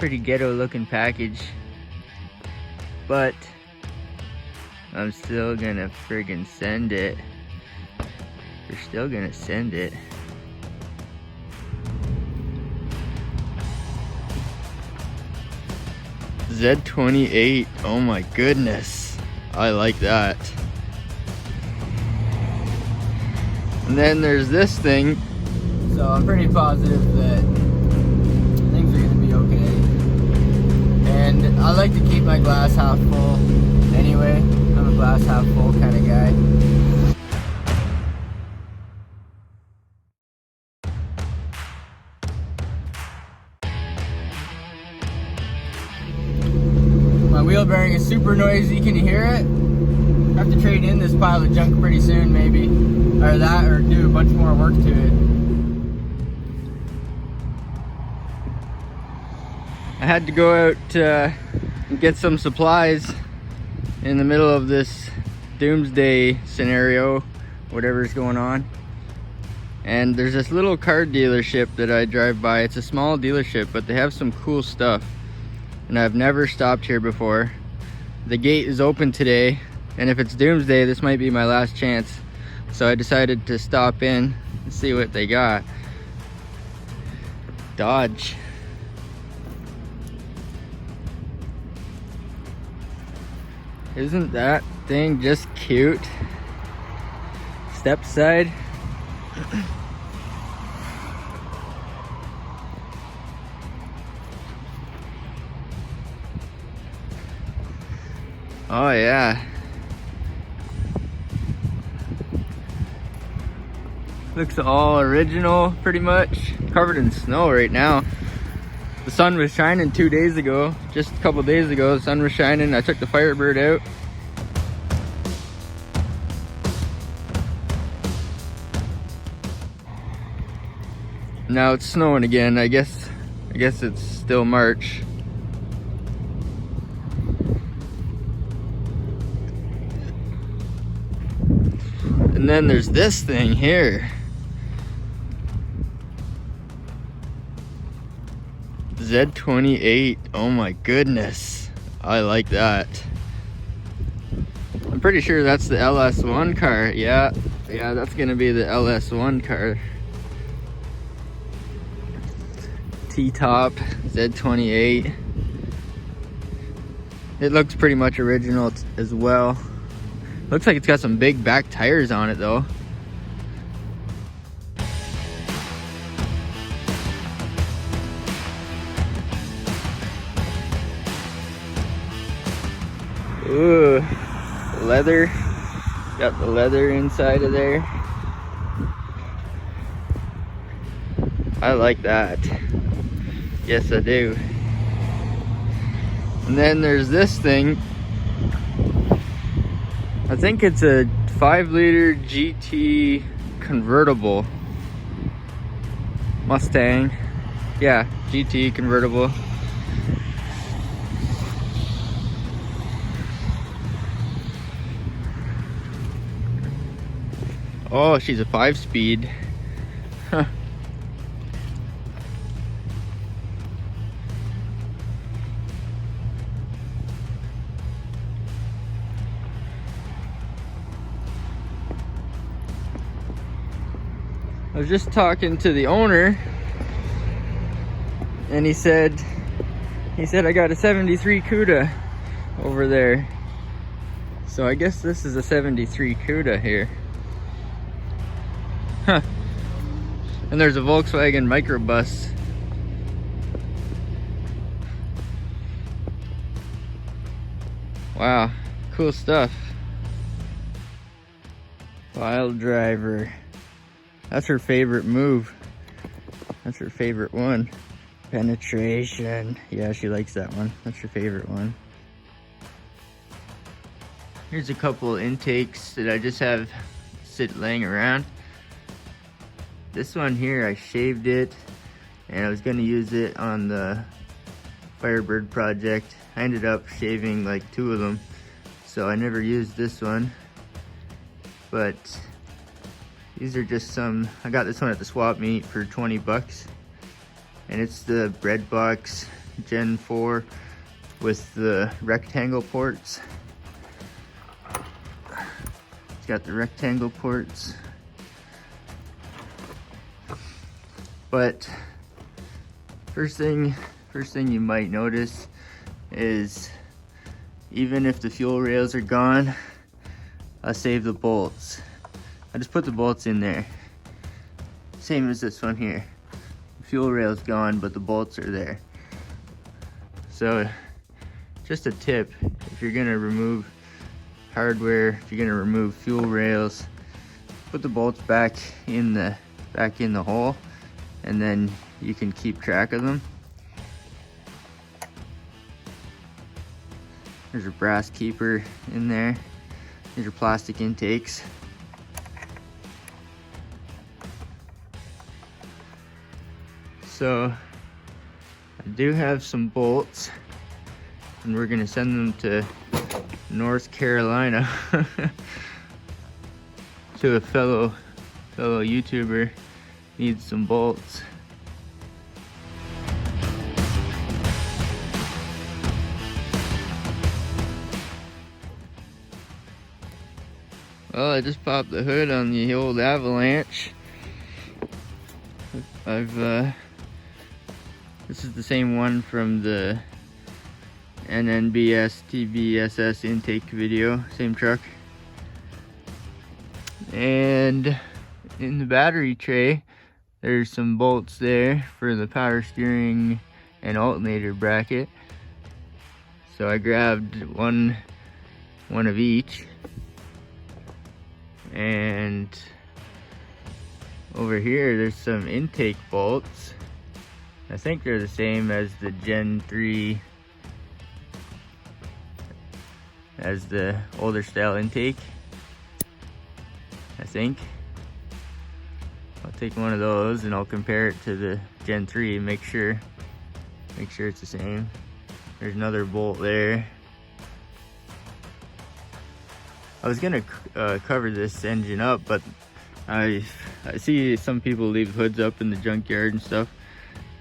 Pretty ghetto looking package, but I'm still gonna friggin' send it. We're still gonna send it. Z28, oh my goodness, I like that. And then there's this thing, so I'm pretty positive that things are gonna be okay. And I like to keep my glass half full anyway. I'm a glass half full kind of guy. My wheel bearing is super noisy, can you hear it? I have to trade in this pile of junk pretty soon maybe. Or that, or do a bunch more work to it. I had to go out and get some supplies in the middle of this doomsday scenario, whatever's going on. And there's this little car dealership that I drive by. It's a small dealership, but they have some cool stuff. And I've never stopped here before. The gate is open today, and if it's doomsday, this might be my last chance. So I decided to stop in and see what they got. Dodge. Isn't that thing just cute? Step side. Oh yeah. Looks all original pretty much. Covered in snow right now. The sun was shining 2 days ago. Just a couple days ago the sun was shining. I took the Firebird out. Now it's snowing again. I guess it's still March. And then there's this thing here. Z28, oh my goodness. I like that. I'm pretty sure that's the LS1 car. Yeah, that's gonna be the LS1 car. T-top, Z28. It looks pretty much original as well. Looks like it's got some big back tires on it though. Ooh, leather. Got the leather inside of there. I like that. Yes, I do. And then there's this thing. I think it's a 5-liter GT convertible. Mustang. Yeah, GT convertible. Oh, she's a 5-speed. Huh. I was just talking to the owner, and he said I got a 73 CUDA over there. So I guess this is a 73 CUDA here. Huh. And there's a Volkswagen microbus. Wow, cool stuff. Wild driver. That's her favorite move. That's her favorite one. Penetration. Yeah, she likes that one. That's her favorite one. Here's a couple intakes that I just have laying around. This one here, I shaved it, and I was gonna use it on the Firebird project. I ended up shaving like 2 of them, so I never used this one. But these are just some, I got this one at the swap meet for 20 bucks. And it's the bread box Gen 4 with the rectangle ports. It's got the rectangle ports. But first thing you might notice is even if the fuel rails are gone, I save the bolts. I just put the bolts in there. Same as this one here. The fuel rail's gone, but the bolts are there. So just a tip, if you're gonna remove hardware, if you're gonna remove fuel rails, put the bolts back in the hole, and then you can keep track of them. There's a brass keeper in there. These are plastic intakes. So I do have some bolts, and we're gonna send them to North Carolina to a fellow YouTuber. Needs some bolts. Well, I just popped the hood on the old Avalanche. This is the same one from the NNBS TBSS intake video, same truck. And in the battery tray, there's some bolts there for the power steering and alternator bracket. So I grabbed one of each. And over here, there's some intake bolts. I think they're the same as the Gen 3, as the older style intake, I think. I'll take one of those and I'll compare it to the Gen 3 and make sure it's the same. There's another bolt there. I was gonna cover this engine up, but I see some people leave hoods up in the junkyard and stuff,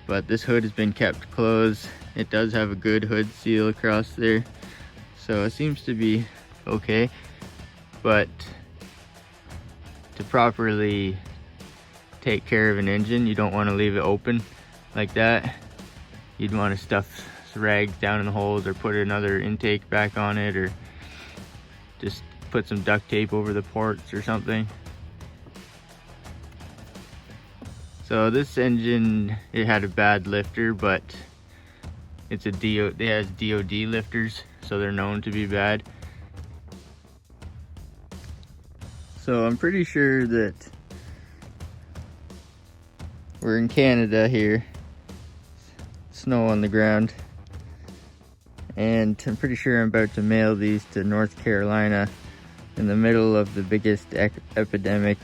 but this hood has been kept closed. It does have a good hood seal across there, so it seems to be okay. But to properly take care of an engine, you don't want to leave it open like that. You'd want to stuff rags down in the holes, or put another intake back on it, or just put some duct tape over the ports or something. So this engine, it had a bad lifter, but it has DOD lifters, so they're known to be bad. So I'm pretty sure that we're in Canada here, snow on the ground, and I'm pretty sure I'm about to mail these to North Carolina in the middle of the biggest epidemic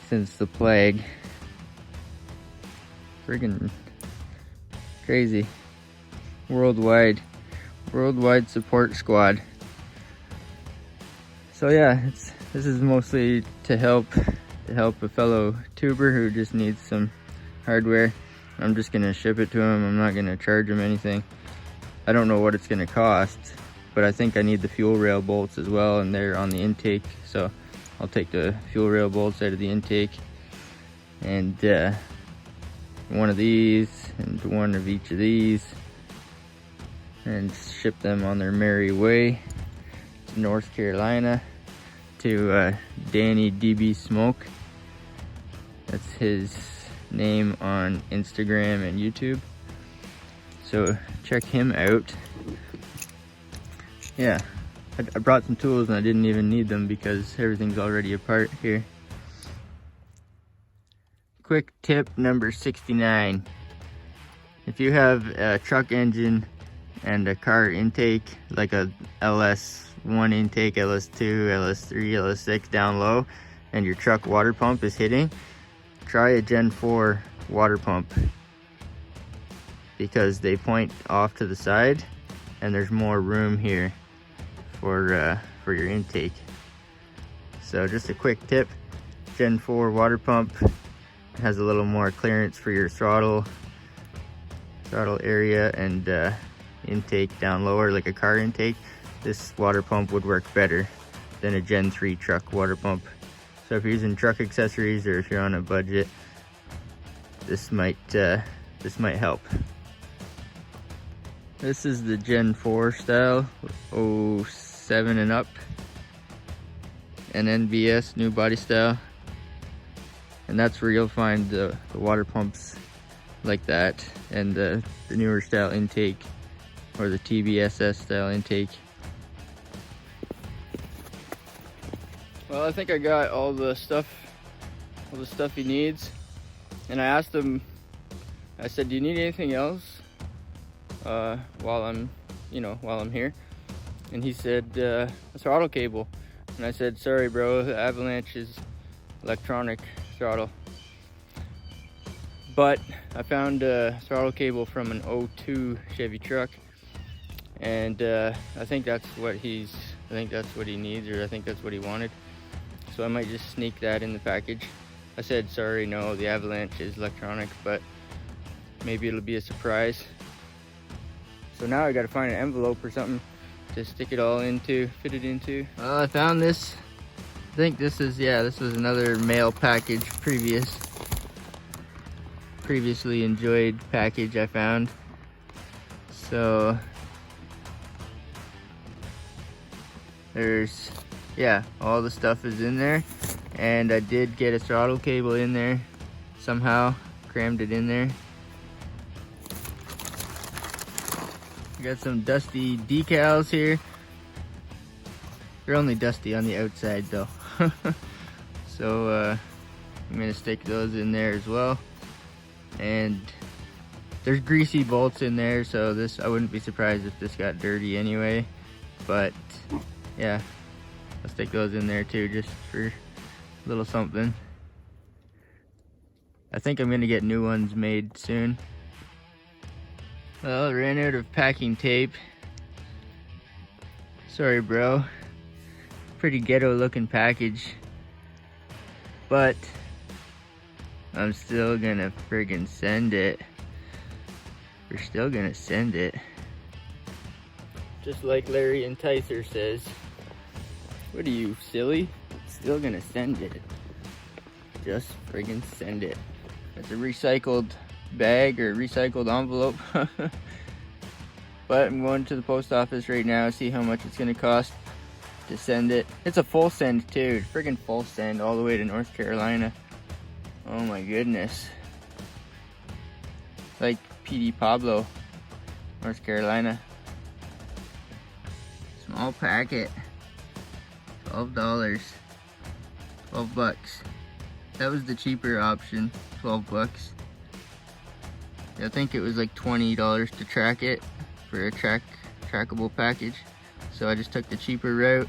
since the plague. Friggin' crazy. Worldwide support squad. So yeah, this is mostly to help a fellow tuber who just needs some hardware. I'm just gonna ship it to him. I'm not gonna charge him anything. I don't know what it's gonna cost, but I think I need the fuel rail bolts as well, and they're on the intake, so I'll take the fuel rail bolts out of the intake, and one of these and one of each of these, and ship them on their merry way to North Carolina to Danny DB Smoke. That's his name on Instagram and YouTube, so check him out. Yeah, I brought some tools and I didn't even need them because everything's already apart here. Quick tip number 69. If you have a truck engine and a car intake, like a LS1 intake, LS2, LS3, LS6 down low, and your truck water pump is hitting, try a Gen 4 water pump, because they point off to the side and there's more room here for your intake. So just a quick tip, Gen 4 water pump has a little more clearance for your throttle, throttle area and intake down lower like a car intake, this water pump would work better than a Gen 3 truck water pump. So if you're using truck accessories or if you're on a budget, this might help. This is the Gen 4 style, 07 and up, and NBS new body style, and that's where you'll find the water pumps like that, and the newer style intake, or the TBSS style intake. Well, I think I got all the stuff he needs, and I asked him, I said, do you need anything else while I'm here? And he said, a throttle cable. And I said, sorry bro, the HammerNWrench is electronic throttle. But I found a throttle cable from an 02 Chevy truck, and I think that's what he needs, or I think that's what he wanted. So I might just sneak that in the package. I said, sorry, no, the HammerNWrench is electronic, but maybe it'll be a surprise. So now I gotta find an envelope or something to stick it all into, fit it into. I found this. I think this was another mail package, previously enjoyed package I found. So there's, all the stuff is in there, and I did get a throttle cable in there somehow, crammed it in there. I got some dusty decals here. They're only dusty on the outside though. So I'm gonna stick those in there as well. And there's greasy bolts in there, so I wouldn't be surprised if this got dirty anyway. But yeah, I'll stick those in there too, just for a little something. I think I'm gonna get new ones made soon. Well, I ran out of packing tape. Sorry, bro. Pretty ghetto looking package. But I'm still gonna friggin' send it. We're still gonna send it. Just like Larry Enticer says. What are you, silly? Still gonna send it. Just friggin' send it. It's a recycled bag or recycled envelope. But I'm going to the post office right now, see how much it's gonna cost to send it. It's a full send too, friggin' full send all the way to North Carolina. Oh my goodness. Like PD Pablo, North Carolina. Small packet, $12, 12 bucks. That was the cheaper option, 12 bucks. I think it was like $20 to track it for a trackable package. So I just took the cheaper route.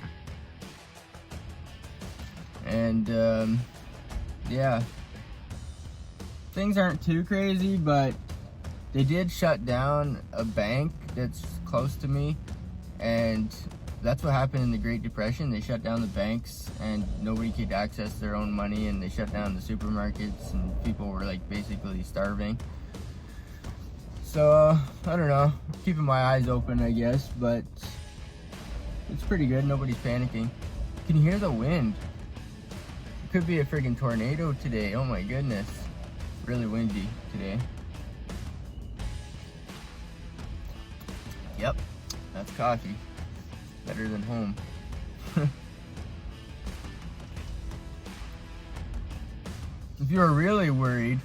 And yeah, things aren't too crazy, but they did shut down a bank that's close to me, and that's what happened in the Great Depression. They shut down the banks and nobody could access their own money, and they shut down the supermarkets and people were like basically starving. So I don't know, keeping my eyes open I guess, but it's pretty good. Nobody's panicking. You can hear the wind. It could be a friggin' tornado today. Oh my goodness, really windy today. Yep, that's coffee. Better than home. If you're really worried,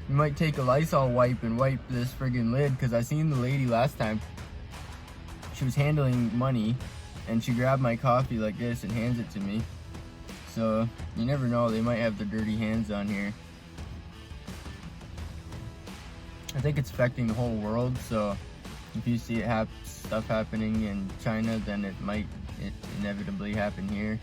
you might take a Lysol wipe and wipe this friggin' lid, because I seen the lady last time. She was handling money and she grabbed my coffee like this and hands it to me. So you never know, they might have their dirty hands on here. I think it's affecting the whole world, so if you see stuff happening in China, then it might inevitably happen here.